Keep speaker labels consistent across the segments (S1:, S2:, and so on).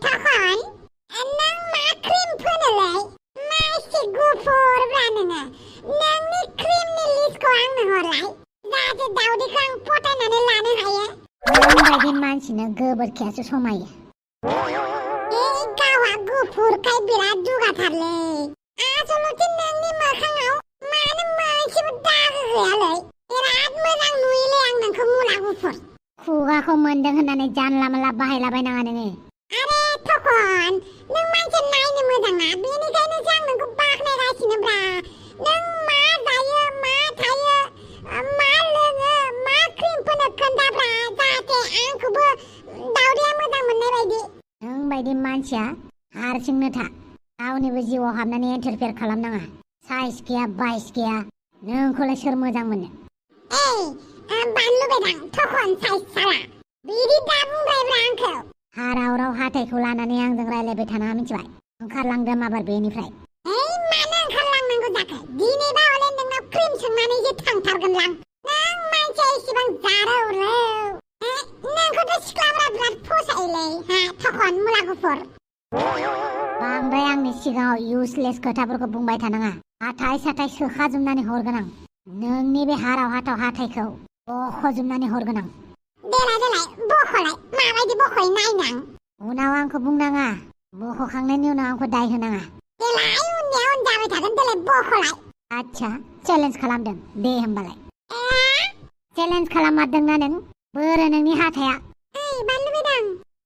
S1: थखन नों मा क्रिम फोनोलै मा एसे गुफुरब्रा नोङो नोंनि क्रिमनि लिस्टखौ आंनो हरलाय जाहाथे दावदैखौ आं फटायनानै लानो हायो
S2: नोंबायदि मानसिनो गोबोरखियासो समायो
S1: गावहा गुफुरखाय बिराद दुगाथारलै आसलथे नोंनि मोखाङाव मानो मोनसेबो दागो गैयालै बिराद मोजां नुयोलै आं नोंखौ मुला गुफुर
S2: खुगाखौ मोनदों होननानै जानला मानला बाहायलाबायनाङा नोङो
S1: आरे थखन नों मानसि नायनो मोजां ना बेनिखायनोसो आं नोंखौ बाख्नायगासिनोब्रा नों मा जायो मा थायो मा लोङो मा क्रिम फोनो खोन्थाब्रा जाहाथे आंखौबो दावदैया मोजां मोननाय बायदि
S2: नोंबायदि मानसिया हारसिंनो था गावनिबो जिउआव हाबनानै इन्टारफेयार खालामनाङा साइस गैया बाइस गैया नोंखौलाय सोर मोजां मोनो
S1: बानलु बेदां थखन साइस साला बिदि दा बुंबायब्रा आंखौ
S2: हाराव हाथायखौ लानानै आंजों रायलायबाय थानाङा मिथिबाय ओंखारलांदो माबार बेनिफ्राय
S1: मानो ओंखारलांनांगौ जाखो दिनैबा हले नोंनाव क्रिम सोंनानैसो थांथारगोनलां नों मानसिया एसेबां जारौ रौ नोंखौथ' सिख्लाफ्रा बिराद फसायोलै हा थखन मुला गुफुर
S2: बांद्राय आंनि सिगाङाव इउसलेस खोथाफोरखौ बुंबाय थानाङा हाथाय साथाय सोखाजोबनानै हरगोन आं नोंनि बे हाराव हाथायखौ बख'जोबनानै हरगोन आं
S1: देलाय बख'लाय माबायदि बख'यो नायनां
S2: उनाव आंखौ बुंनाङा बख'खांनायनि उनाव आंखौ दाय होनाङा
S1: देलाय उननिया उन जाबाय थागोन देलाय बख'लाय
S2: आच्छा चेलेन्ज खालामदों दे होमबालाय चेलेन्ज खालाममारदोंना नों बोरो नोंनि हाथाया
S1: बानलु बेदां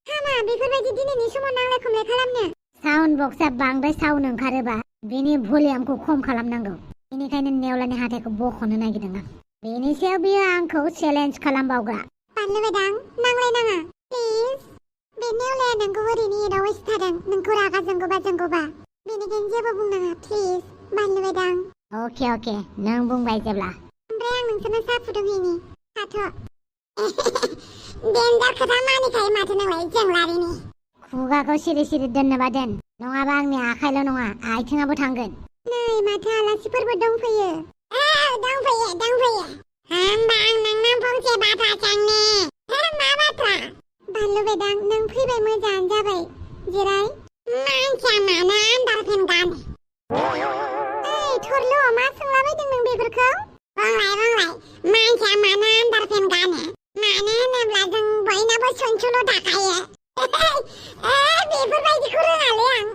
S1: हामा बेफोरबायदि दिनैनि समाव नांलाय खमलाय खालामनो
S2: साउन्ड बक्सआ बांद्राय साउन्ड ओंखारोबा बेनि भलिउमखौ खम खालामनांगौ बेनिखायनो नेवलानि हाथायखौ बख'नो नागिरदों आं बेनि सायाव बियो आंखौ चेलेन्ज खालामबावग्रा
S1: बानलु बेदां नांलायनाङा प्लिज बे नेवलाया नोंखौ ओरैनो एदावबायसो थादों नोंखौ रागा जोंगौबा बेनिखायनो जेबो बुंनाङा प्लिज बानलु बेदां
S2: अके नों बुंबाय जेब्ला
S1: ओमफ्राय आं नोंसोरनो साहा फुदुंहैनि थाथ' देन्जार खोथा मानिखायो माथो नोंलाय जोंलारिनि
S2: खुगाखौ सिरि सिरि दोननोबा दोन नङाबा आंनि आखाइल' नङा आथिङाबो थांगोन
S1: नै माथो आलासिफोरबो दंफैयो दंफैयो होमबा आं नोंनाव फंसे बाथ्रा सोंनि मा बाथ्रा बानलु बेदां नों फैबाय मोजाङानो जाबाय जिराय मानसिया मानो आन्दारफेन गानो थरल' मा सोंलाबायदों नों बेफोरखौ बुंलाय मानसिया मानो आन्दारफेन गानो मानो होनोब्ला जों बयनाबो सनसुल' थाखायो बेफोरबायदिखौ रोङालै आं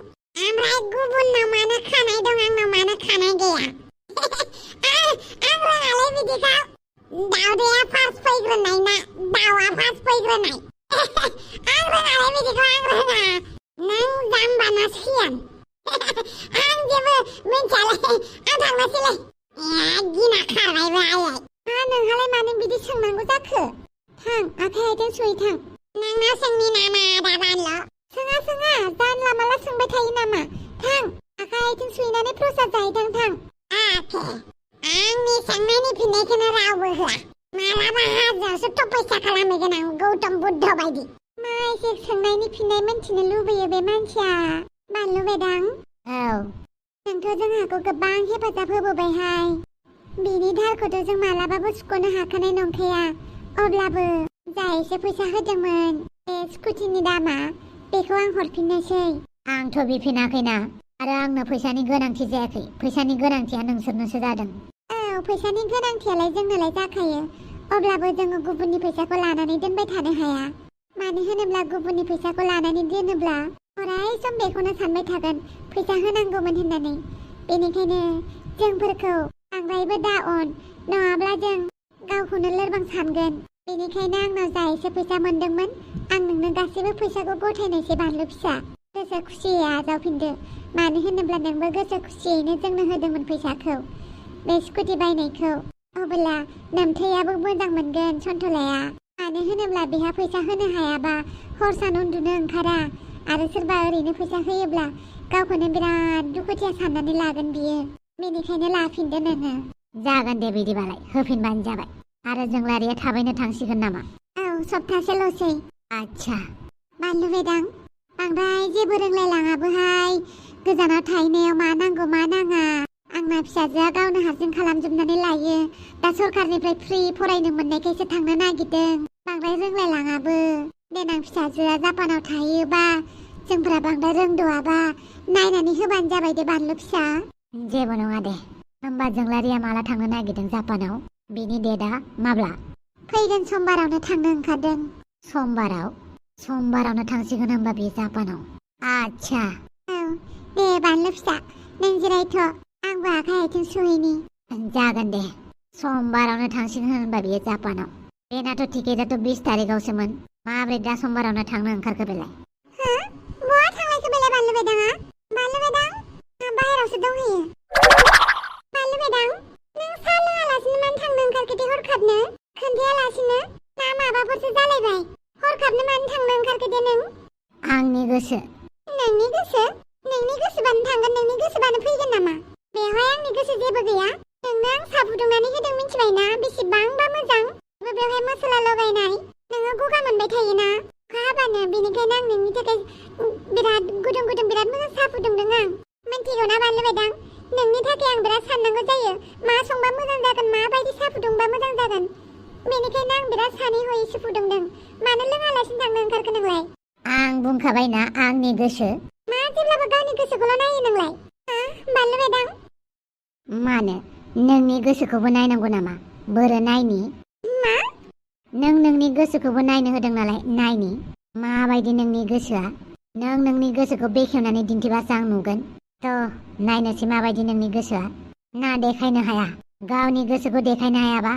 S1: ओमफ्राय गुबुननाव मानो खानाय दं आंनाव मानो खानाय गैया आं रोङालै बिदिखौ दावदैया फार्स्ट फैग्रोनाय ना दाउआ फार्स्ट फैग्रोनाय आं रोङालै बिदिखौ आं रोङा नों जाम्बाना सियान आं जेबो मिन्थियालै आं थांनोसैलै गिना खारबायबो आयै नोंहालाय मानो बिदि सोंनांगौ जाखो थां आखाइ आथिं सुयै थां नोंनाव सोंनि नामा आदा बानलु सोङा जानला माला सोंबाय थायो नामा थां आखाइ आथिं सुयैनानै प्रसाद जाहैथां थां आंनि सोंनायनि फिननायखौनो रावबो होआ मालाबा हाजोआवसो तपस्या खालामहैगोन आं गौतम बुद्ध बायदि मा एसे सोंनायनि फिननाय मोनथिनो लुबैयो बे मानसिया बानलु बेदां नोंथ' जोंहाखौ गोबां हेफाजाब होबोबायहाय बिनि दारखौथ' जों मालाबाबो सुख'नो हाखानाय नंखाया अब्लाबो जा एसे फैसा होदोंमोन बे स्कुटिनि दामा बेखौ आं हरफिननोसै
S2: आंथ' बिफिनाखैना आरो आंनो फैसानि गोनांथि जायाखै फैसानि गोनांथिया नोंसोरनोसो जादों
S1: फैसानि गोनांथियालाय जोंनोलाय जाखायो अब्लाबो जोङो गुबुननि फैसाखौ लानानै दोनबाय थानो हाया मानो होनोब्ला गुबुननि फैसाखौ लानानै दोनोब्ला अराय सम बेखौनो सानबाय थागोन फैसा होनांगौमोन होननानै बेनिखायनो जोंफोरखौ बांद्रायबो दा अन नङाब्ला जों गावखौनो लोरबां सानगोन बेनिखायनो आंनाव जा एसे फैसा मोनदोंमोन आं नोंनो गासैबो फैसाखौ गथायनोसै बानलु फिसा गोसो खुसियै आजावफिनदो मानो होनोब्ला नोंबो गोसो खुसियैनो जोंनो होदोंमोन फैसाखौ बे स्कुटि बायनायखौ अब्ला नोमथैयाबो मोजां मोनगोन सन्थलाया मानो होनोब्ला बेहा फैसा होनो हायाबा हर सान उन्दुनो ओंखारा आरो सोरबा ओरैनो फैसा होयोब्ला गावखौनो बिराद दुखुथिया साननानै लागोन बियो बेनिखायनो लाफिनदो नोङो
S2: जागोन दे बिदिबालाय होफिनबानो जाबाय आरो जोंलारिया थाबैनो थांसिगोन नामा
S1: सप्तासेल'सै
S2: आच्छा
S1: बानलु बेदां बांद्राय जेबो रोंलायलाङाबोहाय गोजानाव थाहैनायाव मा नांगौ मा नाङा आंना फिसाजोआ गावनो हारसिं खालामजोबनानै लायो दा सरकारनिफ्राय फ्रि फरायनो मोननायखायसो थांनो नागिरदों बांद्राय रोंलायलाङाबो देनां फिसाजोआ जापानाव थाहैयोबा जोंफोरा बांद्राय रोंद'आबा नायनानै होबानो जाबाय दे बानलु फिसा।
S2: जेबो नङा दे। होमबा जोंलारिया माला थांनो नागिरदों जापानाव? बिनि डेटआ माब्ला?
S1: फैगोन समबारावनो थांनो ओंखारदों।
S2: समबारावनो थांसिगोन होमबा बे जापानाव। आच्छा।
S1: औ दे बानलु फिसा नों जिरायथ' आंबो आखाइ आथिं सुहैनि।
S2: जागोन दे। समबारावनो थांसिगोन होनबा बियो जापानाव। बेनाथ' टिकेटआथ' 20 तारिखआवसोमोन। माब्रै दा समबारावनो थांनो ओंखारखो बेलाय?
S1: हो बहा थांलायखो बेलाय बानलु बेदाङा? बानलु बेदां आं बाहेरावसो दंहैयो। बानलु बेदां नों साहा लोङालासिनो मानो थांनो ओंखारखो दे हरखाबनो? खोन्थायालासिनो ना माबाफोरसो जालायबाय? हरखाबनो मानो थांनो ओंखारखो दे नों?
S2: आंनि गोसो।
S1: नोंनि गोसो? नोंनि गोसोबानो थांगोन नोंनि गोसोबानो फैगोन नामा? बेवहाय आंनि गोसो जेबो गैया। नोंनो आं साहा फुदुंनानै होदों मिथिबायना बेसेबांबा मोजां। बेवहाय मस्ला लगायनाय। नोङो गगा मोनबाय थायोना अखा हाबानो बेनिखायनो आं नोंनि थाखाय बिराद गुदुं बिराद मोजां साहा फुदुंदों आं। मिन्थिगौ ना बानलु बेदां? नोंनि थाखाय आं बिराद साननांगौ जायो। मा संबा मोजां जागोन माबायदि साहा फुदुंबा मोजां जागोन। बेनिखायनो आं बिराद सानै हयैसो फुदुंदों। मानो लोङालासिनो थांनो ओंखारखो नोंलाय?
S2: आं बुंखाबायना आंनि गोसो।
S1: मा जेब्लाबो गावनि गोसोखौल' नायो नोंलाय? हा बानलु बेदां?
S2: मानो नोंनि गोसोखौबो नायनांगौ नामा? बोरो नायनि।
S1: मा?
S2: नों नोंनि गोसोखौबो नायनो होदों नालाय नायनि माबायदि नोंनि गोसोआ। नों नोंनि गोसोखौ बेखेवनानै दिन्थिबासो आं नुगोन। थ' नायनोसै माबायदि नोंनि गोसोआ। ना देखायनो हाया। गावनि गोसोखौ देखायनो हायाबा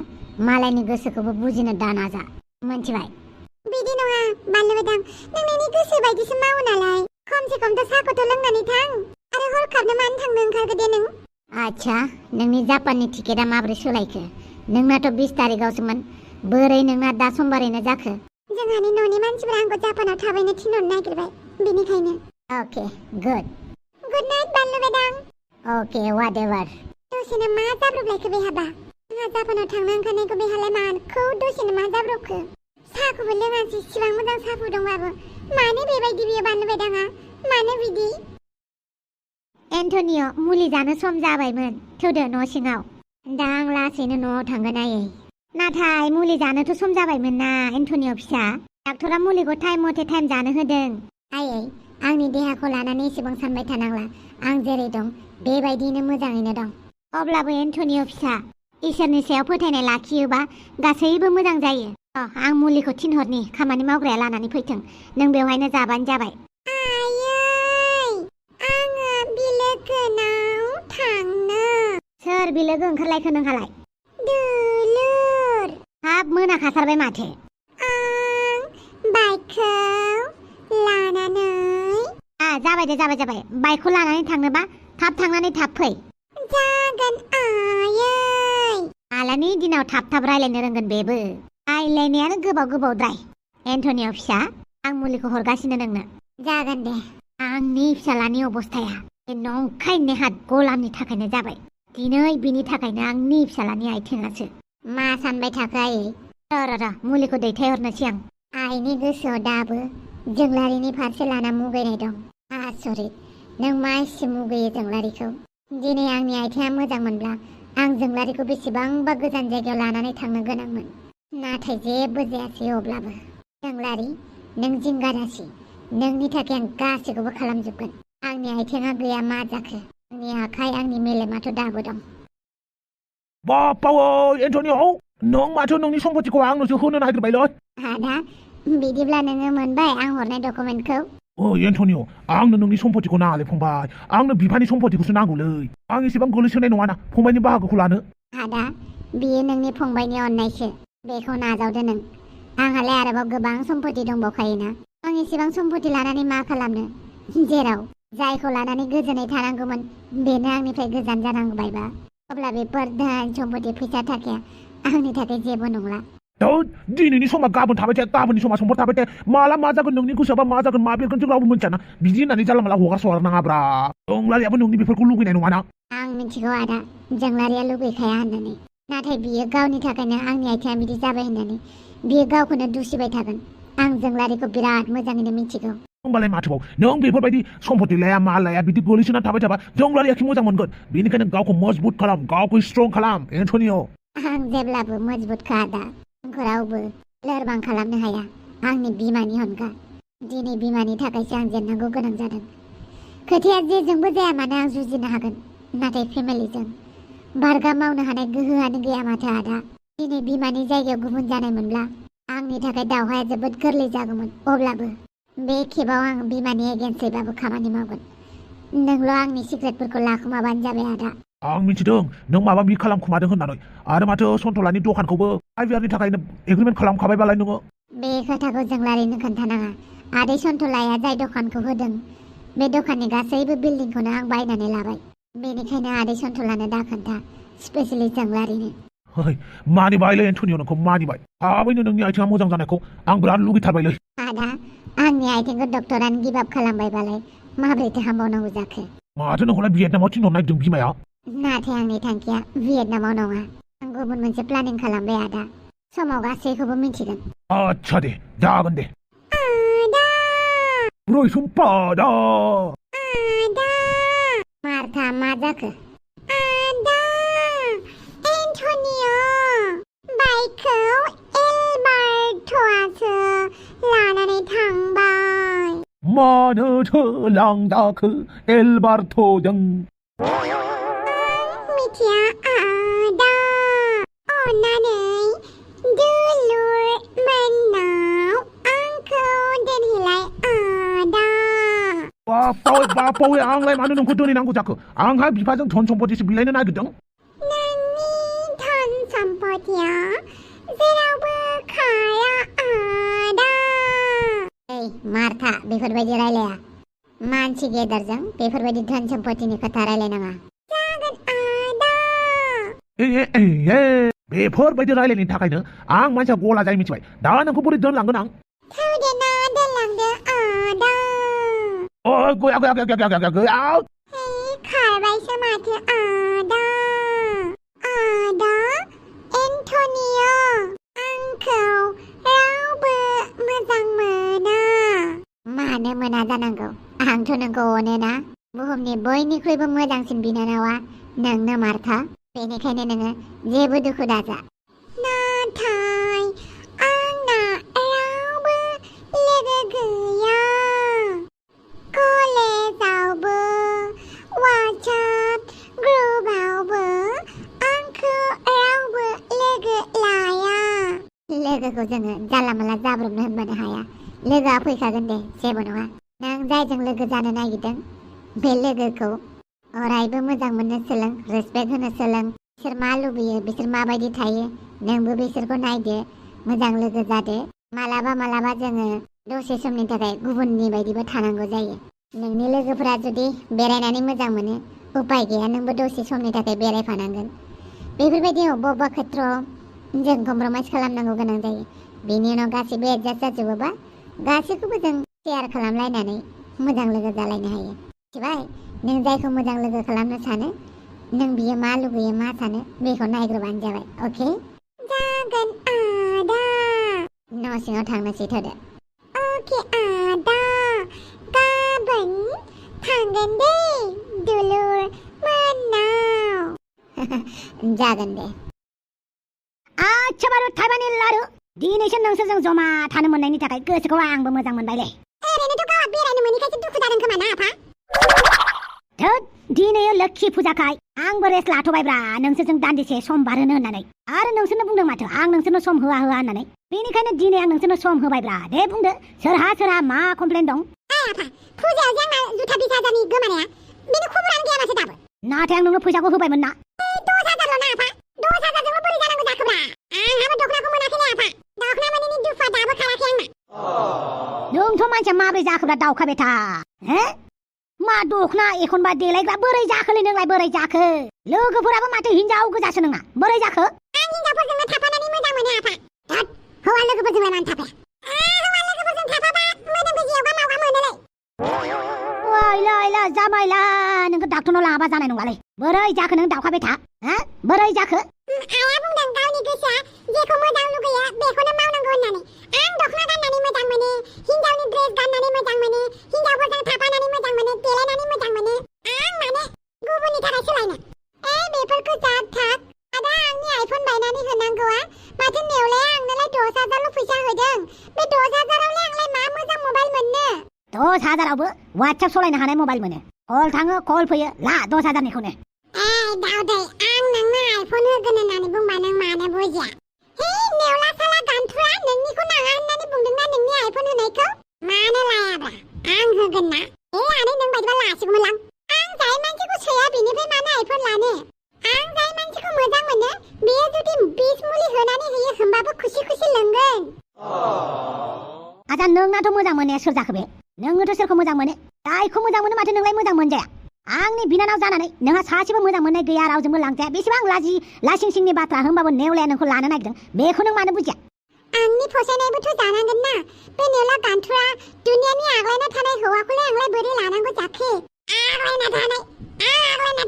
S2: मालायनि गोसोखौबो बुजिनो दा नाजा। मोनथिबाय?
S1: बिदि नङा बानलु बेदां नों नोंनि गोसो बायदिसो मावो नालाय। खमसे खमथ' साहाखौथ' लोंनानै थां। आरो हरखाबनो मानो थांनो ओंखारखो दे नों?
S2: आच्छा नोंनि जापाननि टिकेटआ माब्रै सोलायखो? नोंनाथ' 20 तारिखआवसोमोन। बोरै नोंना दा समबारैनो जाखो?
S1: जोंहानि न'नि मानसिफोरा आंखौ जापानाव थाबैनो थिनहरनो नागिरबाय बेनिखायनो।
S2: अके गुड।
S1: गुड नाइट बानलु बेदां।
S2: अके वाटेभार।
S1: दसेनो मा जाब्रबलायखो बेहाबा? आंहा जापानाव थांनो ओंखारनायखौ बेहालाय माखौ दसेनो मा जाब्रबखो? साहाखौबो लोङासै इसिबां मोजां साहा फुदुंबाबो। मानो बेबायदि बियो बानलु बेदाङा? मानो बिदि?
S2: एन्टनिय' मुलि जानो सम जाबायमोन। थौदो न' सिङाव। दा आं लासैनो न'आव थांगोन आयै। नाथाय मुलि जानोथ' सम जाबायमोन ना एन्टनिय' फिसा। डाक्टरा मुलिखौ टाइम मथे टाइम जानो होदों। आयै आंनि देहाखौ लानानै एसेबां सानबाय थानांला। आं जेरै दं बेबायदिनो मोजाङैनो दं। अब्लाबो एन्टनिय' फिसा इसोरनि सायाव फोथायनाय लाखियोबा गासैबो मोजां जायो। आं मुलिखौ थिनहरनि खामानि मावग्राया लानानै फैथों। नों बेवहायनो जाबानो जाबाय।
S1: आयै आङो बिलोगोनाव थांनो।
S2: सोर बिलोगो ओंखारलायखो नोंहालाय?
S1: दुलुर।
S2: हाब मोनाखाथारबाय माथो।
S1: आं बाइकखौ लानानै।
S2: जाबाय दे जाबाय। बाइकखौ लानानै थांनोबा थाब थांनानै थाब फै।
S1: जागोन आयै।
S2: मालानि दिनाव थाब रायलायनो रोंगोन बेबो। रायलायनायानो गोबावद्राय। एन्टनिय' फिसा आं मुलिखौ हरगासिनो नोंनो। जागोन दे। आंनि फिसालानि अबस्थाया बे नंखाय नेहाद गलामनि थाखायनो जाबाय। दिनै बिनि थाखायनो आंनि फिसालानि आइथेङासो। मा सानबाय थाखो आयै? र' मुलिखौ दैथायहरनोसै आं। आइनि गोसोआव दाबो जोंलारिनि फारसे लाना मुगैनाय दं। आसरित नों मा एसे मुगैयो जोंलारिखौ? दिनै आंनि आइथेङा मोजां मोनब्ला आं जोंलारिखौ बेसेबांबा गोजान जायगायाव लानानै थांनो गोनांमोन। नाथाय जेबो जायासै। अब्लाबो जोंलारि नों जिंगा दासि। नोंनि थाखाय आं गासैखौबो खालामजोबगोन। आंनि आइथेङा गैया मा जाखो? आंनि आखाइ आंनि मेलेमाथ' दाबो दं।
S3: बाप्पावै एन्टनिय' नों माथो नोंनि सम्पतिखौ आंनोसो होनो नागिरबायलै।
S2: आदा बिदिब्ला नोङो मोनबाय आं हरनाय डकुमेन्टखौ?
S3: एन्टनिय' आंनो नोंनि सम्पतिखौ नाङालै फंबाय। आंनो बिफानि सम्पतिखौसो नांगौलै। आं एसेबां गोलैसोनाय नङाना फंबायनि बाहागोखौ लानो।
S2: आदा बियो नोंनि फंबायनि अननायसो। बेखौ नाजावदो नों। आंहालाय आरोबाव गोबां सम्पति दंबावखायोना। आं एसेबां सम्पति लानानै मा खालामनो? जेराव जायखौ लानानै गोजोनै थानांगौमोन बेनो आंनिफ्राय गोजान जानांबायबा अब्ला बेफोर धोन सम्पति फैसा थाखाया आंनि थाखाय जेबो नंला।
S3: दिनैनि समा गाबोन थाबाय थाया गाबोननि समा समफोर थाबाय थाया। माला मा जागोन नोंनि गोसोआबा मा जागोन मा बेरगोन जों रावबो मिथियाना। बिदि होननानै जानला माला हगार नाङाब्रा। जोंलारियाबो नोंनि बेफोरखौ लुगैनाय नङाना।
S2: आं मिथिगौ आदा जोंलारिया लुगैखाया होननानै। नाथाय बियो गावनि थाखायनो आंनि आइथेङा बिदि जाबाय होननानै बियो गावखौनो दुसिबाय थागोन। आं जोंलारिखौ बिराद मोजाङैनो मिथिगौ।
S3: होमबालाय माथोबाव नों बेफोरबायदि सम्पति लाया मा लाया बिदि गोलैसोना थाबाय थाबा जोंलारियाखि मोजां मोनगोन। बेनिखायनो गावखौ मजबुत खालाम गावखौ स्ट्रं खालाम एन्टनिय'।
S2: आं जेब्लाबो मजबुतखा आदा। आंखौ रावबो लोरबां खालामनो हाया आंनि बिमानि अनगा। दिनै बिमानि थाखायसो आं जेननांगौ गोनां जादों। खोथाया जेजोंबो जाया मानो आं जुजिनो हागोन, नाथाय फेमिलिजों बारगा मावनो हानाय गोहोआनो गैया माथो आदा। दिनै बिमानि जायगायाव गुबुन जानायमोनब्ला आंनि थाखाय दावहाया जोबोद गोरलै जागौमोन। अब्लाबो बे खेबाव आं बिमानि एगेन्स्टैबाबो खामानि मावगोन। नोंल' आंनि सिक्रेटफोरखौ लाखुमाबानो जाबाय आदा।
S3: आं मिथिदों नों माबा मि खालामखुमादों होननानै। आरो माथो सन्थलानि दखानखौबो IVRनि थाखायनो एग्रिमेन्ट खालामखाबायबालाय नोङो।
S2: बे खोथाखौ जों लारिनो खोन्थानाङा। आदै सन्थलाया जाय दखानखौ होदों बे दखाननि गासैबो बिल्डिंखौनो आं बायनानै लाबाय। बेनिखायनो आदै सन्थलानो दा खोन्था, स्पेसियेलि जों लारिनो।
S3: है मानिबायलै एन्टनिय नोंखौ मानिबाय। थाबैनो नोंनि आथिङा मोजां जानायखौ आं बिराद लुगैथारबायलै।
S2: आदा आंनि आथिंखौ डक्टरानो गिभ आप खालामबायबालाय माबोरैथो हामबावनांगौ जाखो।
S3: माथो नोंखौलाय भियेटनामाव थिनहरनो नागिरदों बिमाया।
S2: नाथाय आंनि थांखिया भियेटनामाव नङा। आं गुबुन मोनसे प्लानिं खालामबाय आदा। समाव गासैखौबो मिथिगोन।
S3: आच्छा दे जागोन दे।
S1: आदा
S3: रैसुमपादा
S1: आदा
S2: मार्था मा जाखो?
S1: आदा एन्टनिय बाइकखौ एलबार्ट'आसो लानानै थांबाय।
S3: मानोथो लांजाखो एलबार्ट'जों?
S1: मिथिया आदा, अन्नानै दुलुर मोननाव आंखौ दोनहैलाय आदा।
S3: बापावै आंलाय मानो नोंखौ दोनहैनांगौ जाखो? आंहा बिफाजों धन सम्पतिसो बिलायनो नागिरदों।
S1: नोंनि धन सम्पतिया जेरावबो खारा आदा।
S2: ओइ मार्था बेफोरबायदि रायलाया। मानसि गेदेरजों बेफोरबायदि धन सम्पतिनि खोथा रायलायनाङा।
S1: जागोन आदा।
S3: बेफोरबायदि रायलायनायनि थाखायनो आं मानसिया गला जायो मिथिबाय। दा नोंखौ बोरै दोनलांगोन आं?
S1: थौदेना दोनलांदो आदा।
S3: गया गया गया गया गया गया।
S1: हे खारबायसो माथो आदा। आदा एन्टनिय आंखौ रावबो मोजां मोना।
S2: मानो मोना जानांगौ? आंथ' नोंखौ अनोना। बुहुमनि बयनिख्रुइबो मोजांसिन बिनानावा नोंनो मार्था। बेनिखायनो नोङो जेबो दुखु दाजा।
S1: नाथाय आंना रावबो लोगो गैया। कलेजावबो वाट्सएप ग्रुपआवबो आंखौ रावबो लोगो लाया।
S2: लोगोखौ जोङो जानला मोनला जाब्रबनो होनबानो हाया। लोगोआ फैखागोन दे, जेबो नङा। नों जायजों लोगो जानो नागिरदों बे लोगोखौ अरायबो मोजां मोननो सोलों, रेसपेक्ट होनो सोलों। बिसोर मा लुबैयो, बिसोर माबायदि थायो, नोंबो बिसोरखौ नायदो, मोजां लोगो जादो। मालाबा जोङो दसे समनि थाखाय गुबुननि बायदिबो थानांगौ जायो। नोंनि लोगोफोरा जुदि बेरायनानै मोजां मोनो, उपाय गैया, नोंबो दसे समनि थाखाय बेरायफानांगोन। बेफोरबायदि अबेबा खेथ्रआव जों कमप्रमाइस खालामनांगौ गोनां जायो। बेनि उनाव गासैबो एडजास्ट जाजोबोबा गासैखौबो जों शेयार खालामलायनानै मोजां लोगो जालायनो हायो। मिथिबाय? नों जायखौ मोजां लोगो खालामनो सानो, नों बियो मा लुगैयो मा सानो बेखौ नायग्रोबानो जाबाय। अके?
S1: जागोन आदा।
S2: न' सिङाव थांनोसै थोदो।
S1: अके आदा, गाबोन थांगोन दे दुलुर मोननाव।
S2: जागोन दे। आच्छा बारु थाइबानि लारु, दिनैसो नोंसोरजों जमा थानो मोननायनि थाखाय गोसोखौ आंबो मोजां मोनबायलै।
S1: ओरैनोथ' गावहा बेरायनो मोनैखायसो दुखु जादों खोमा ना आफा?
S2: थोद, दिनै लोक्षि फुजाखाय आंबो रेस्ट लाथ'बायब्रा नोंसोरजों दान्दिसे सम बारहोनो होननानै। आरो नोंसोरनो बुंदों माथो आं नोंसोरनो सम होआ होननानै। बेनिखायनो दिनै आं नोंसोरनो सम होबायब्रा। दे बुंदो, सोरहा मा कमप्लेन दं?
S1: आफा, फुजायाव जे आंना जुथा 20,000नि गोमानाया, बेनि खबरानो गैया माथो दाबो।
S2: नाथाय आं नोंनो फैसाखौ होबायमोन ना।
S1: 10,000ल' ना आफा? 10,000जोंबो बोरै जानांगौ जाखोब्रा? आंहाबो दख'नाखौ मोनाखैलै आफा। दख'ना मोनैनि दुखुआ दाबो खाराखै आंना।
S2: नोंथ' मानसिया माब्रै जाखोब्रा दाउखा बेथा? मा दख'ना एखनबा देलायग्रा बोरै जाखोलै नोंलाय बोरै जाखो? लोगोफोराबो माथो हिनजाव गोजासो नोंना, बोरै जाखो?
S1: आं हिनजावफोरजोंनो थाफानानै मोजां मोनो आफा। धत, हौवा लोगोफोरजोंलाय मानो थाफाया? हौवा लोगोफोरजों थाफाबा मोदोमखौ जेवगा मावगा मोनोलै।
S2: ओइला जामाइला, नोंखौ डाक्टरनाव लाङाबा जानाय नङालै। बोरै जाखो नों दाउखा बेथा? बोरै जाखो?
S1: आइया बुंदों गावनि गोसोआ जेखौ मोजां लुगैयो बेखौनो मावनांगौ होननानै। आं दख'ना गाननानै मोजां मोनो, हिनजावनि ड्रेस गाननानै मोजां मोनो, हिनजावफोरजों थाफानानै मोजां मोनो, देलायनानै मोजां मोनो। आं माने गुबुननि थाखाय सोलायनो? बेफोरखौ जाद थाद। आदा आंनि आइफन बायनानै होनांगौआ माथो नेवलाया आंनोलाय 10,000ल' फैसा होदों। बे 10,000आवलाय आंलाय मा मोजां मबाइल मोननो?
S2: 10,000आवबो WhatsApp सलायनो हानाय मबाइल मोनो कल थाङो कल फैयो ला 10,000निखौनो
S1: दाउदै आं नोंनो आइफन होगोन होननानै बुंबा नों मानो बुजिया हे नेवला साला गान्थुआ नोंनिखौ नाङा होननानै बुंदोंना नोंनि आइफन होनायखौ मानो लायाब्रा आं होगोन ना आनै नों बायदिबा लासिगौमोन आं जाय मानसिखौ सोया बेनिफ्राय मानो आइफन लानो आं जाय मानसिखौ मोजां मोनो बेयो जुदि बिस मुलि होनानै होयो होमबाबो खुसि खुसि लोंगोन
S2: आजा नोंनाथ' मोजां मोननाया सोर जाखो बे नोङोथ' सोरखौ मोजां मोनो जायखौ मोजां मोनो माथो नोंलाय मोजां मोनजाया आंनि बिनानाव जानानै नोंहा सासेबो मोजां मोननाय गैया रावजोंबो लांजाया बेसेबां लासिं सिंनि बाथ्रा होनबाबो नेवलाया नोंखौ लानो नागिरदों बेखौ नों मानो बुजिया
S1: आंनि फसायनायबोथ' जानांगोन ना बे नेवला गान्थुआ दुनियानि आग्लायना थानाय हौवाखौलाय आंलाय बोरै लानांगौ जाखो आग्लायना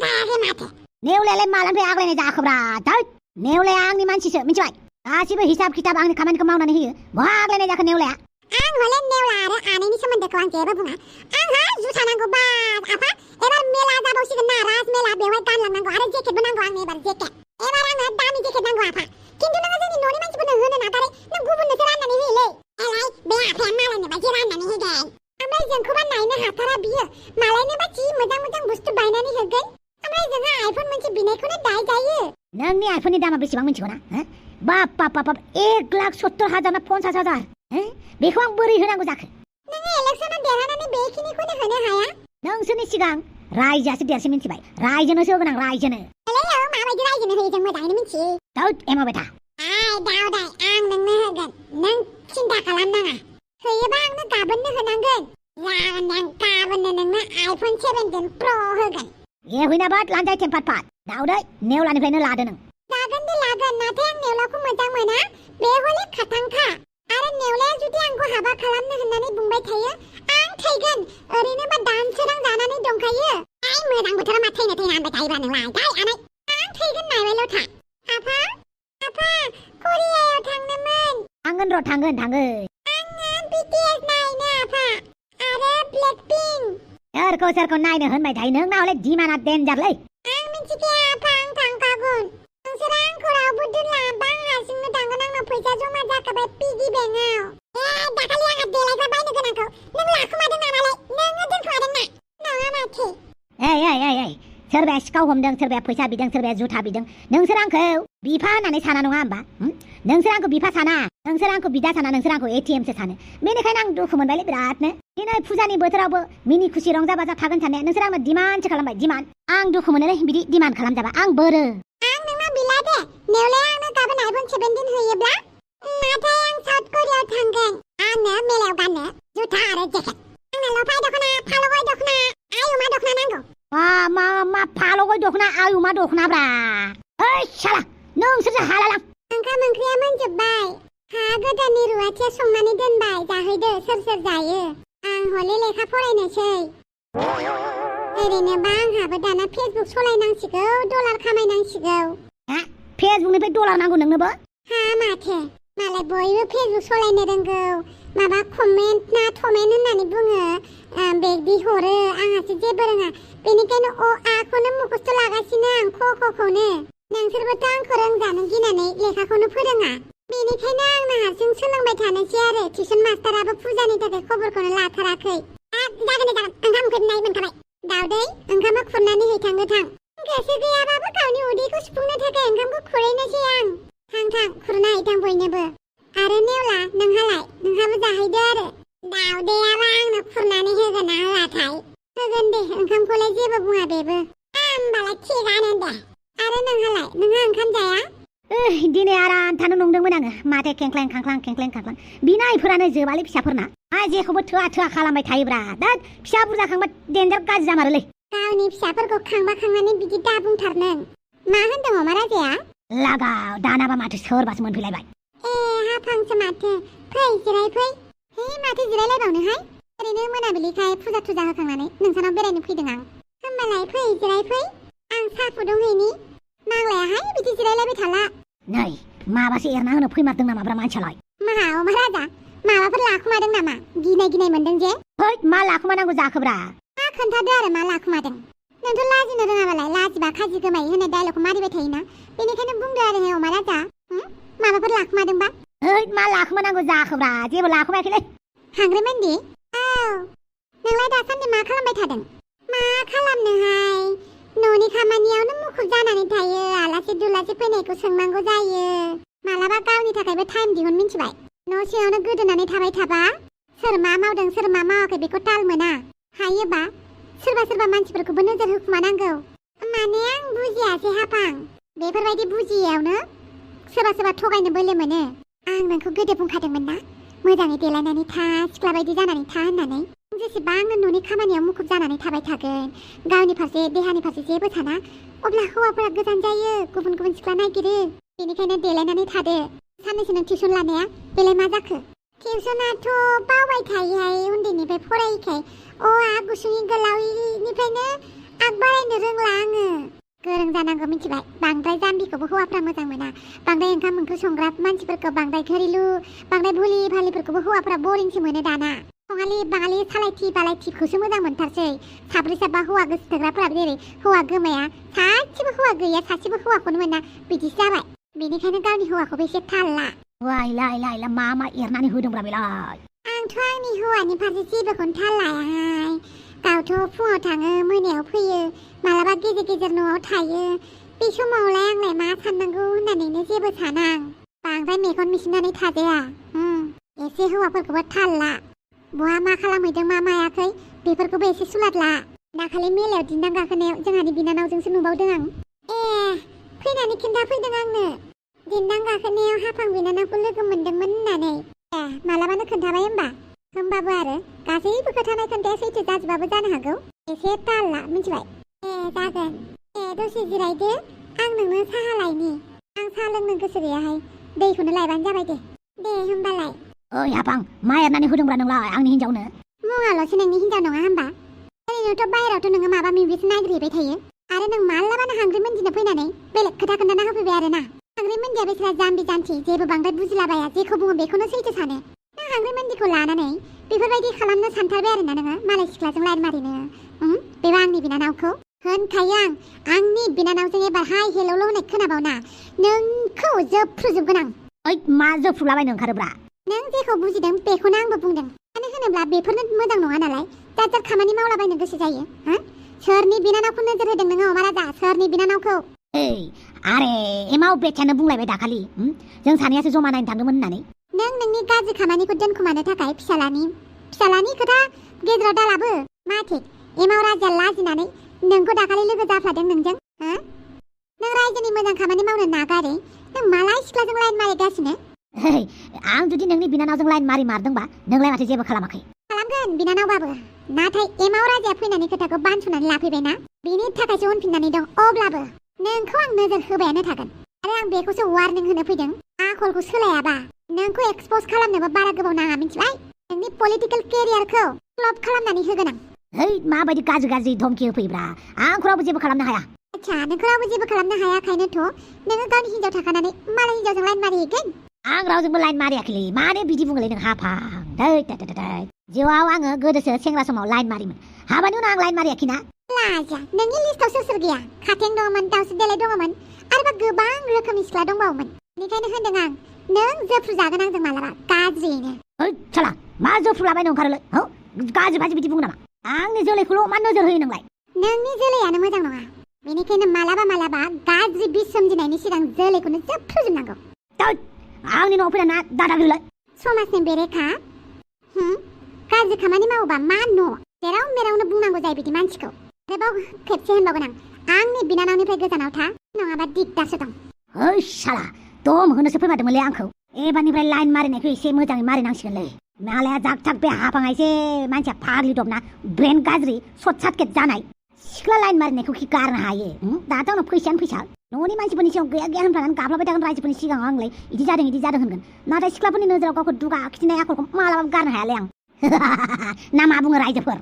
S1: थायाखै माथो
S2: नेवलायालाय मालानिफ्राय आग्लायनाय जाखोब्रा दैट नेवलाया आंनि मानसिसो मिथिबाय गासिबो हिसाब खिथाब आंनि खामानिखौ मावनानै होयो बहा आग्लायनाय जाखो नेवलाया
S1: आं हले नेवला आरो आनैनि सोमोन्दोखौ आं जेबो बुङा आंहा जुथा नांगौ बास आफा एबार मेला जाबावसिगोन ना राज मेला बेवहाय गानलांनांगौ आरो जेकेटबो नांगौ आंनो एबार जेकेट एबार आंनो दामि जेकेट नांगौ आफा खिन्थु नोङो जोंनि न'नि मानसिफोरनो होनो नागारै नों गुबुननोसो राननानै होयोलै एलाय बे आफाया मालायनो बायदि राननानै होगोन ओमफ्राय जोंखौबा नायनो हाथारा बियो मालायनोबा जि मोजां मोजां बुस्थु बायनानै होगोन ओमफ्राय जोंहा आइफन मोनसे बिनायखौनो दाय जायो
S2: नोंनि आइफननि दामा बेसेबां मिथिगौ ना बाप 1,70,000 ना 50,000 बेखौ आं बोरै होनांगौ जाखो
S1: नोङो इलेक्सनाव देरहानानै बेखिनिखौनो होनो हाया
S2: नोंसोरनि सिगां रायजोआसो देरसिन मिथिबाय रायजोनोसो होगोन आं रायजोनो
S1: माबायदि रायजोनो होयो जों मोजाङैनो मिथियो
S2: दाउद एमाबाय था
S1: दाउदाय आं नोंनो होगोन नों सिन्था खालामनाङा होयोबा आंनो गाबोननो होनांगोन जागोन आं गाबोननो नोंनो आइफन 17 प्र होगोन
S2: ए हुइना बाद लानजाय टेम्पाट पाट दाउदै नेवलानिफ्रायनो लादो नों
S1: लागोन नाथाय आं नेवलाखौ मोजां मोना बे हले खाथांखा आरो नेवलाया जुदि आंखौ हाबा खालामनो होननानै बुंबाय थायो आं थैगोन ओरैनोबा दानसोरां जानानै दंखायो मोजां बोथोराव मा थैनो होनबाय थायोबा नोंलाय दाय आनै आं थैगोन नायबायल' था आफा करियायाव थांनोमोन
S2: थांगोन र' थांगोन
S1: आङो BTS नायनो आफा आरो ब्लेकपिंक
S2: सोरखौ नायनो होनबाय थायो नोंना हले दिमाना डेन्जारलै
S1: आं मिथिखाया आफा आं थांखागोन नोंसोर आंखौ रावबो दोनलाङाबा आं हारसिंनो थांगोन आंनाव फैसा जमा जाखाबाय पिगि बेंकआव दाखालि आंहा देलायग्रा बायनो गोनांखौ नों लाखुमादों नामालाय नोङो दोनखुमादों ना नङा माथो
S2: सोरबाया सिखाव हमदों सोरबाया फैसा बिदों सोरबाया जुथा बिदों नोंसोर आंखौ बिफा होननानै साना नङा होमबा नोंसोर आंखौ बिफा साना नोंसोर आंखौ बिदा साना नोंसोर आंखौ ATMसो सानो बेनिखायनो आं दुखु मोनबायलै बिरादनो दिनै फुजानि बोथोरावबो मिनि खुसि रंजा बाजा थागोन साननाया नोंसोर आंनो डिमान्डसो खालामबाय डिमान्ड आं दुखु मोनोलै बिदि डिमान्ड खालामजाबा आं बोरो
S1: आं नोंनाव बिला दे नेवलाया आंनो गाबोन आइफन 17 होयोब्ला नाथाय आं साउथ करियायाव थांगोन आंनो मेलायाव गाननो जुथा आरो जेकेट आंनो लफाय दख'ना फालगय दख'ना आयुमा दख'ना नांगौ
S2: मा फालगय दख'ना आयुमा दख'ना ब्रा ओइ साला नोंसोरसो हालालां
S1: ओंखाम ओंख्रिया मोनजोब्बाय हा गोदाननि रुवाथिया संनानै दोनबाय जाहैदो सोर जायो आं हले लेखा फरायनोसै ओरैनोबा आंहाबो दाना फेसबुक सलायनांसिगौ डलार खामायनांसिगौ
S2: फेसबुकनिफ्राय डलार नांगौ नोंनोबो
S1: हा माथो मालाय बयबो फेसबुक सलायनो रोंगौ माबा कमेन्ट ना थमेन्ट होननानै बुङो बेगदि हरो आंहासो जेबो रोङा बेनिखायनो आखौनो मुखस्थ' लागासिनो आं खौनो नोंसोरबोथ' आंखौ रोंजानो गिनानै लेखाखौनो फोरोङा बेनिखायनो आंनो हारसिं सोलोंबाय थानोसै आरो टिउसन मास्टाराबो फुजानि थाखाय खबरखौनो लाथाराखै जागोन ओंखाम खुरनाय मोनखाबाय दाउदै ओंखामा खुरनानै हैथां गोसो गैयाबाबो गावनि उदैखौ सुफुंनो थाखाय ओंखामखौ खुरैनोसै आं थां खुरना हैथां बयनोबो आरो नेवला नोंहाबो जाहैदो आरो दाउदैयाबा आंनो खुरनानै होगोन ना होआथाय होगोन दे ओंखामखौलाय जेबो बुङा बेबो होमबालाय थिगानो दे आरो नोंहा ओंखाम जाया
S2: दिनै आराम थानो नंदोंमोन आङो माथो खेंख्लें खांख्लां बिनायफोरानो जोबालै फिसाफोरना जेखौबो थोआ खालामबाय थायोब्रा दा फिसा बुरजा खांबा देन्जार गाज्रि जामारोलै
S1: गावनि फिसाफोरखौ खांनानै बिदि दा बुंथार नों मा होनदों अमा राजाया
S2: लागाव दानाबा माथो सोरबासो मोनफैलायबाय
S1: हाफांसो माथो फै जिरायफै माथो जिरायलायबावनोहाय ओरैनो मोनाबिलिखाय फुजा होखांनानै नोंसानाव बेरायनो फैदों आं होमबालाय फै जिरायफै आं साहा फुदुंहैनि नांलायाहाय बिदि जिरायलायबाय थाला
S2: नै माबासो एरना होनो फैमारदों नामाब्रा मानसियालाय
S1: मा अमा राजा माबाफोर लाखुमादों नामा गिनाय मोनदों जे
S2: मा लाखुमानांगौ जाखोब्रा
S1: खोन्थादो आरो मा लाखुमादों नोंथ' लाजिनो रोङाबालाय लाजिबा खाजि गोमायो होननाय डायलगखौ मारिबाय थायोना बेनिखायनो बुंदो आरो अमा राजा माबाफोर लाखुमादोंबा
S2: मा लाखुमानांगौ जाखोब्रा जेबो लाखुमायाखैलै
S1: हांग्रेमोनदि नोंलाय दासान्दि मा खालामबाय थादों? मा खालामनोहाय न'नि खामानियावनो मुखुब जानानै थायो। आलासि दुलासि फैनायखौ सोंनांगौ जायो। मालाबा गावनि थाखायबो टाइम दिहुन मिन्थिबाय। न' सिङावनो गोदोनानै थाबाय थाबा सोर मा मावदों सोर मा मावाखै बेखौ ताल मोना। हायोबा सोरबा मानसिफोरखौबो नोजोर होखुमानांगौ। माने आं बुजियासै हाफां। बेफोरबायदि बुजियावनो सोरबा थगायनो बोलो मोनो। आं नोंखौ गोदो बुंखादोंमोन ना मोजाङै देलायनानै था सिख्ला बायदि जानानै था होननानै। जेसेबांनो न'नि खामानियाव मुखुब जानानै थाबाय थागोन गावनि फारसे देहानि फारसे जेबो साना अब्ला हौवाफोरा गोजान जायो, गुबुन सिख्ला नागिरो। बेनिखायनो देलायनानै थादो। साननैसो नों टिउसन लानाया बेलाय मा जाखो? टिउसनाथ' बावबाय थायोहाय उन्दैनिफ्राय फरायिखाय। गुसुङै गोलावैनिफ्रायनो आग बारायनो रोंला आङो। गोरों जानांगौ मिथिबाय। बांद्राय जाम्बिखौबो हौवाफ्रा मोजां मोना। बांद्राय ओंखाम ओंख्रि संग्रा मानसिफोरखौ बांद्राय घरिलु बांद्राय भुलि भालिफोरखौबो हौवाफ्रा बरिंसो मोनो दाना। सङालि बाङालि सालायथि बालायथिखौसो मोजां मोनथारसै। साब्रै साबा हौवा गोसोथोग्राफ्रा जेरै हौवा गोमाया सासेबो हौवा गैया सासेबो हौवाखौनो मोना बिदिसो जाबाय। बेनिखायनो गावनि हौवाखौबो एसे थाल ला।
S2: वाइला मा एरनानै होदोंब्रा बेलाय?
S1: आंथ' आंनि हौवानि फारसे जेबोखौनो थाल लायाहाय। गावथ' फुङाव थाङो मोनायाव फैयो, मालाबा गेजेर न'आव थायो। बे समावलाय आंलाय मा साननांगौ होननानैनो जेबो साना आं। बांद्राय मेगन मिसिनानै थाजाया। एसे हौवाफोरखौबो थाल ला। बहा मा खालामहैदों मा मायाखै बेफोरखौबो एसे सुलाद ला। दाखालि मेलायाव दिन्दां गाखोनायाव जोंहानि बिनानावजोंसो नुबावदों आं। फैनानै खिन्थाफैदों आंनो दिन्दां गाखोनायाव हाफां बिनानावखौ लोगो मोनदोंमोन होननानै। मालाबानो खोन्थाबाय होमबाबो आरो गासैबो खोथानाय खोन्थाया सैथो जाजोबाबो जानो हागौ। एसे ताल ला मिथिबाय? जागोन। दसे जिरायदो आं नोंनो साहा लायनि। आं साहा लोंनो गोसो गैयाहाय, दैखौनो लायबानो जाबाय दे होमबालाय।
S2: ओइ हाफां मा एरनानै होदोंब्रा नोंलाय आंनि हिन्जावनो?
S1: मुङाल'सो नोंनि हिन्जाव नङा होमबा? ओरैनोथ' बाहेरावथ' नोङो माबा माबिसो नागिरहैबाय थायो आरो नों मालाबानो हांग्रि मोनदिनो फैनानै बेलेग खोथा खोन्थाना होफैबाय आरो ना। हांग्रि मोनदिया बेसोरा जाम्बि जान्थि जेबो बांद्राय बुजिलाबाया, जेखौ बुङो बेखौनो सैथो सानो। नों हांग्रि मोनदिखौ लानानै बेफोरबायदि खालामनो सानथारबाय आरो ना नोङो मालाय सिख्लाजों लाइन मारिनो। बेबो आंनि बिनानावखौ होनखायो आंनि बिनानावजों एबार हाय हेलौल' होनाय खोनाबावना नोंखौ जोफ्रुजोबगोन आं।
S2: ओइ मा जोफ्रुलाबायनो ओंखारोब्रा?
S1: नों जेखौ बुजिदों बेखौनो आंबो बुंदों। मानो होनोब्ला बेफोरनो मोजां नङा नालाय। जात खामानि मावलाबायनो गोसो जायो। सोरनि बिनानावखौ नोजोर होदों नोङो अमाराजा? सोरनि बिनानावखौ?
S2: आरे एमाव बेचानो बुंलायबाय दाखालि जों सानैयासो जमा नायनो थांदोंमोन होननानै।
S1: नों नोंनि गाज्रि खामानिखौ दोनखोमानो थाखाय फिसालानि खोथा गेजेराव दालाबो। मा थिक एमाव राजाया लाजिनानै नोंखौ दाखालि लोगो जाफ्लादों नोंजों? नों रायजोनि मोजां खामानि मावनो नागारै नों मालाय सिख्लाजों लाइन मारिगासिनो?
S2: आं जुदि नोंनि बिनानावजों लाइन मारदोंबा नोंलाय माथो जेबो खालामाखै?
S1: खालामगोन बिनानावबाबो, नाथाय एमाव राजाया फैनानै खोथाखौ बानस'नानै लाफैबायना बेनि थाखायसो उनफिननानै दं। अब्लाबो नोंखौ आं नोजोर होबायानो थागोन आरो आं बेखौसो वार्निं होनो फैदों। आखलखौ सोलायाबा नोंखौ एक्सप'ज खालामनोबो बारा गोबाव नाङा मिथिबाय? नोंनि पलिटिकेल केरियारखौ फ्लप खालामनानै होगोन आं।
S2: माबायदि गाज्रि धमकि होफैब्रा? आंखौ रावबो जेबो खालामनो हाया।
S1: आच्छा नोंखौ रावबो जेबो खालामनो हायाखायनोथ' नोङो गावनि हिन्जाव थाखानानै मालाय हिन्जावजों लाइन मारिहैगोन?
S2: आं रावजोंबो लाइन मारियाखैलै। मानो बिदि बुङोलै नों हाफां? जिउआव आङो गोदोसो सेंग्रा समाव लाइन मारिमोन, हाबानि उनाव आं लाइन मारियाखैना।
S1: लाजा नोंनि लिस्टआव सोर गैया? खाथें दङमोन, दाउस्रि देलाय दङमोन, आरोबा गोबां रोखोमनि सिख्ला दंबावोमोन। बेनिखायनो होनदों आं नों जोफ्रुजागोन आंजों मालाबा गाज्रियैनो।
S2: साला मा जोफ्रुलाबायनो ओंखारोलै? गाज्रि बिदि बुङो नामा? आंनि जोलैखौल' मा नोजोर होयो नोंलाय?
S1: नोंनि जोलैयानो मोजां नङा। बेनिखायनो मालाबा गाज्रि बिस सोमजिनायनि सिगां जोलैखौनो जोफ्रुजोबनांगौ।
S2: आंनि न'आव फैना दादागिरिलाय?
S1: समाजनि बेरेखा गाज्रि खामानि मावोबा मा न' जेराव मेरावनो बुंनांगौ जायो बिदि मानसिखौ। आरोबाव खेबसे होनबावगोन आंनि बिनानावनिफ्राय गोजानाव था, नङाबा दिगदारसो दं।
S2: साला दम होनोसो फैमारदोंमोनलै आंखौ। एबारनिफ्राय लाइन मारिनायखौ एसे मोजाङै मारिनांसिगोनलै। नालाया जाक बे हाफाङा एसे मानसिया फाग्लि दबना ब्रेन गाज्रि सर्ट सार्किट जानाय। सिख्ला लाइन मारिनायखौ खि गारनो हायो? दाथ' आंनाव फैसायानो फैसा। न'नि मानसिफोरनि सिगाङाव गैया होनफ्लानानै गाफ्लाबाय थागोन रायजोफोरनि सिगाङाव आंलाय इदि जादों होनगोन। नाथाय सिख्लाफोरनि नोजोराव गावखौ दुगा खिथिनाय आखलखौ मालाबाबो गारनो हायालै आं। ना मा बुङो रायजोफोर?